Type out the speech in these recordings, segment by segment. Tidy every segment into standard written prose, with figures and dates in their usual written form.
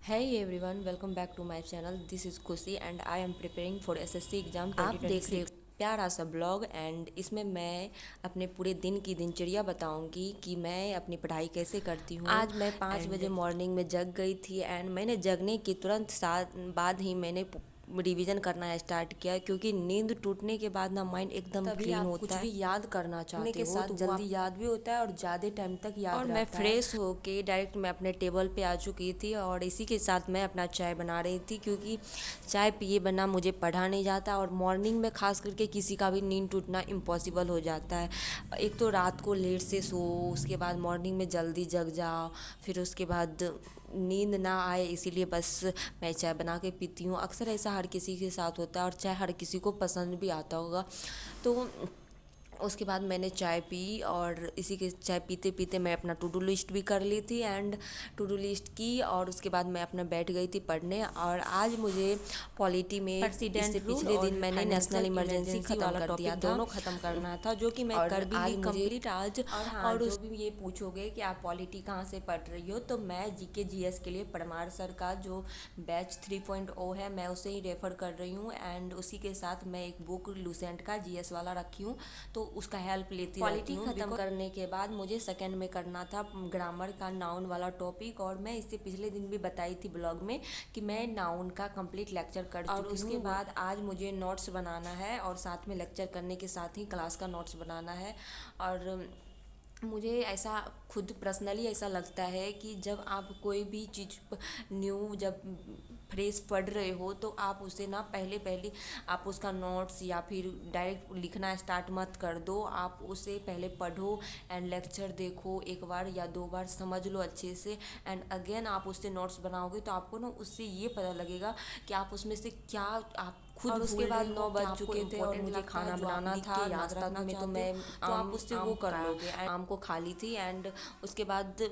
Hey everyone, welcome back to my channel. This is Kushi and I am preparing for SSC exam आप देख रहे 2026। प्यारा सा blog and इसमें मैं अपने पूरे दिन की दिनचर्या बताऊंगी कि मैं अपनी पढ़ाई कैसे करती हूँ। आज मैं 5 बजे मॉर्निंग में जग गई थी एंड मैंने जगने के तुरंत साथ बाद ही मैंने रिवीजन करना स्टार्ट किया क्योंकि नींद टूटने के बाद ना माइंड एकदम क्लीन होता है। कुछ भी याद करना चाहते के हो साथ तो जल्दी याद भी होता है और ज़्यादा टाइम तक याद और रहता मैं है। फ्रेश होके डायरेक्ट मैं अपने टेबल पे आ चुकी थी और इसी के साथ मैं अपना चाय बना रही थी क्योंकि चाय पिए बिना मुझे पढ़ा नहीं जाता और मॉर्निंग में खास करके किसी का भी नींद टूटना इम्पॉसिबल हो जाता है। एक तो रात को लेट से सो, उसके बाद मॉर्निंग में जल्दी जग जाओ, फिर उसके बाद नींद ना आए, इसीलिए बस मैं चाय बना के पीती हूँ। अक्सर ऐसा हर किसी के साथ होता है और चाय हर किसी को पसंद भी आता होगा। तो उसके बाद मैंने चाय पी और इसी के चाय पीते पीते मैं अपना टू डू लिस्ट भी कर ली थी एंड टू डू लिस्ट की और उसके बाद मैं अपना बैठ गई थी पढ़ने। और आज मुझे पॉलिटी में इससे पिछले दिन मैंने नेशनल इमरजेंसी ख़त्म कर दिया था, दोनों ख़त्म करना था जो कि मैं कर भी ली कंप्लीट आज। और जो भी ये पूछोगे कि आप पॉलिटी कहाँ से पढ़ रही हो, तो मैं जीके जीएस के लिए परमार सर का जो बैच 3.0 है मैं उसे ही रेफ़र कर रही हूँ एंड उसी के साथ मैं एक बुक लूसेंट का जीएस वाला रखी हूँ तो उसका हेल्प लेती रहती हूँ। ख़त्म करने के बाद मुझे सेकंड में करना था ग्रामर का नाउन वाला टॉपिक और मैं इससे पिछले दिन भी बताई थी ब्लॉग में कि मैं नाउन का कंप्लीट लेक्चर कर चुकी हूँ। और उसके बाद आज मुझे नोट्स बनाना है और साथ में लेक्चर करने के साथ ही क्लास का नोट्स बनाना है। और मुझे ऐसा खुद पर्सनली ऐसा लगता है कि जब आप कोई भी चीज़ न्यू जब फ्रेश पढ़ रहे हो तो आप उसे ना पहले पहले आप उसका नोट्स या फिर डायरेक्ट लिखना स्टार्ट मत कर दो। आप उसे पहले पढ़ो एंड लेक्चर देखो, एक बार या दो बार समझ लो अच्छे से एंड अगेन आप उससे नोट्स बनाओगे तो आपको ना उससे ये पता लगेगा कि आप उसमें से क्या आप खुद। और उसके बाद 9 बज चुके थे और मुझे खाना बनाना था नाश्ता में, तो मैं आप उससे वो कर लोगे आम को खा ली थी एंड उसके बाद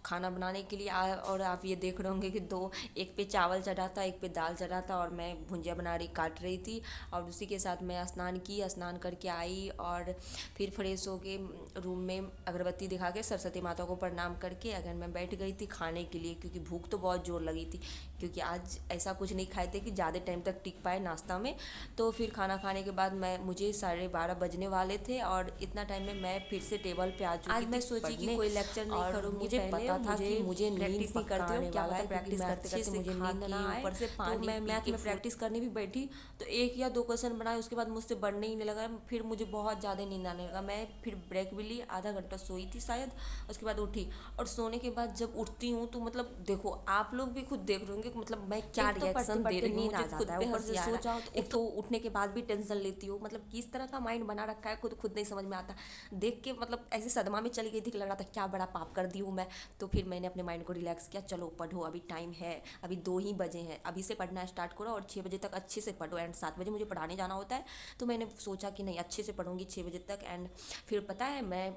खाना बनाने के लिए आया और आप ये देख रहे होंगे कि दो, एक पे चावल चढ़ा था एक पे दाल चढ़ा था और मैं भुंजिया बना रही काट रही थी। और उसी के साथ मैं स्नान करके आई और फिर फ्रेश होके रूम में अगरबत्ती दिखा के सरस्वती माता को प्रणाम करके अगर मैं बैठ गई थी खाने के लिए क्योंकि भूख तो बहुत ज़ोर लगी थी क्योंकि आज ऐसा कुछ नहीं खाए थे कि ज़्यादा टाइम तक टिक पाए नाश्ता में। तो फिर खाना खाने के बाद मुझे 12:30 बजने वाले थे और इतना टाइम में मैं फिर से टेबल पे आ चुकी थी। आज मैं सोची कि कोई लेक्चर नहीं करूँगी, मुझे पता था कि मुझे प्रैक्टिस नहीं करते हो क्या पता प्रैक्टिस करते करते मुझे नींद ना आए, ऊपर से पानी। तो मैं मैथ में प्रैक्टिस करने भी बैठी तो एक या दो क्वेश्चन बनाए, उसके बाद मुझसे बढ़ने ही नहीं लगा, फिर मुझे बहुत ज़्यादा नींद आने लगा। मैं फिर ब्रेक भी ली, आधा घंटा सोई थी शायद, उसके बाद उठी। और सोने के बाद जब उठती हूँ तो मतलब देखो आप लोग भी खुद देख रहे होंगे कि मतलब मैं क्या रिएक्शन दे रही हूँ, मुझे खुद पे हंसी आ रहा है। एक तो उठने के बाद भी टेंशन लेती हूँ, मतलब किस तरह का माइंड बना रखा है खुद नहीं समझ में आता। देख के मतलब ऐसे सदमा में चली गई थी कि लग रहा था क्या बड़ा पाप कर दी हूँ मैं। तो फिर मैंने अपने माइंड को रिलैक्स किया, चलो पढ़ो अभी टाइम है, अभी 2 ही बजे हैं, अभी से पढ़ना स्टार्ट करो और 6 बजे तक अच्छे से पढ़ो एंड 7 बजे मुझे पढ़ाने जाना होता है। तो मैंने सोचा कि नहीं अच्छे से पढ़ूंगी 6 बजे तक एंड फिर पता है मैं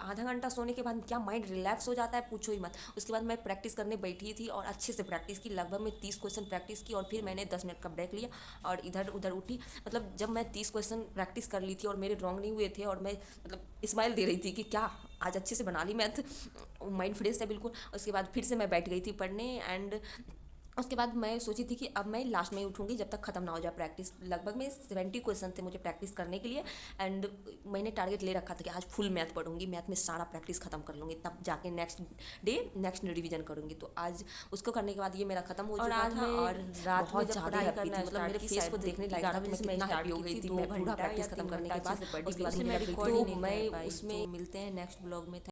आधा घंटा सोने के बाद क्या माइंड रिलैक्स हो जाता है पूछो ही मत। उसके बाद मैं प्रैक्टिस करने बैठी थी और अच्छे से प्रैक्टिस की, लगभग मैं 30 क्वेश्चन प्रैक्टिस की और फिर मैंने 10 मिनट का ब्रेक लिया और इधर उधर उठी। मतलब जब मैं 30 क्वेश्चन प्रैक्टिस कर ली थी और मेरे रॉन्ग नहीं हुए थे और मैं मतलब स्माइल दे रही थी कि क्या आज अच्छे से बना ली मैथ, माइंड फ्रेश है बिल्कुल। उसके बाद फिर से मैं बैठ गई थी पढ़ने एंड उसके बाद मैं सोची थी कि अब मैं लास्ट में ही उठूँगी जब तक ख़त्म ना हो जाए प्रैक्टिस। लगभग में 70 क्वेश्चन थे मुझे प्रैक्टिस करने के लिए एंड मैंने टारगेट ले रखा था कि आज फुल मैथ पढ़ूंगी, मैथ में सारा प्रैक्टिस ख़त्म कर लूँगी, तब जाके नेक्स्ट रिवीजन करूँगी। तो आज उसको करने के बाद ये मेरा ख़त्म हो चुका था और रात में जब पढ़ाई करना मतलब मेरे फेस को देखने लायक था कि मैं कितना हैप्पी हो गई थी मैं पूरा प्रैक्टिस ख़त्म करने के बाद। उसके बाद मैं उसमें मिलते हैं नेक्स्ट ब्लॉग में।